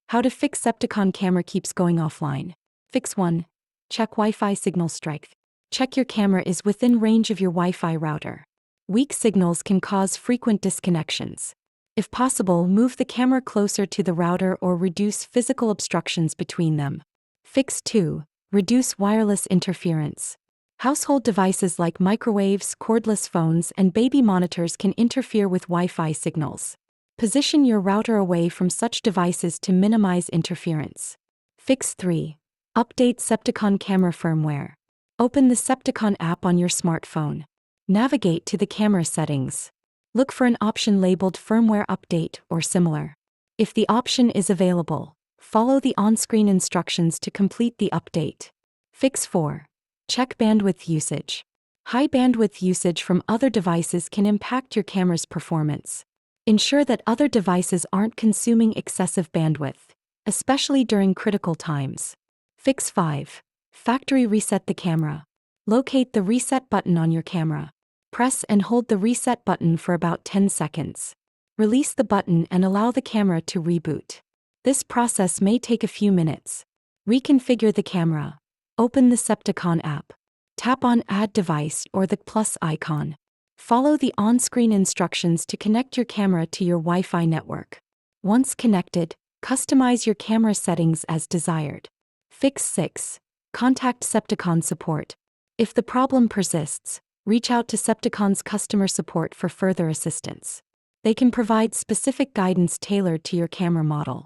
How to fix Septekon camera keeps going offline. Fix 1. Check Wi-Fi signal strength. Check your camera is within range of your Wi-Fi router. Weak signals can cause frequent disconnections. If possible, move the camera closer to the router or reduce physical obstructions between them. Fix 2. Reduce wireless interference. Household devices like microwaves, cordless phones, and baby monitors can interfere with Wi-Fi signals. Position your router away from such devices to minimize interference. Fix 3. Update Septekon camera firmware. Open the Septekon app on your smartphone. Navigate to the camera settings. Look for an option labeled Firmware Update or similar. If the option is available, follow the on-screen instructions to complete the update. Fix 4. Check bandwidth usage. High bandwidth usage from other devices can impact your camera's performance. Ensure that other devices aren't consuming excessive bandwidth, especially during critical times. Fix 5. Factory reset the camera. Locate the reset button on your camera. Press and hold the reset button for about 10 seconds. Release the button and allow the camera to reboot. This process may take a few minutes. Reconfigure the camera. Open the Septekon app. Tap on Add Device or the plus icon. Follow the on-screen instructions to connect your camera to your Wi-Fi network. Once connected, customize your camera settings as desired. Fix 6. Contact Septekon support. If the problem persists, reach out to Septekon's customer support for further assistance. They can provide specific guidance tailored to your camera model.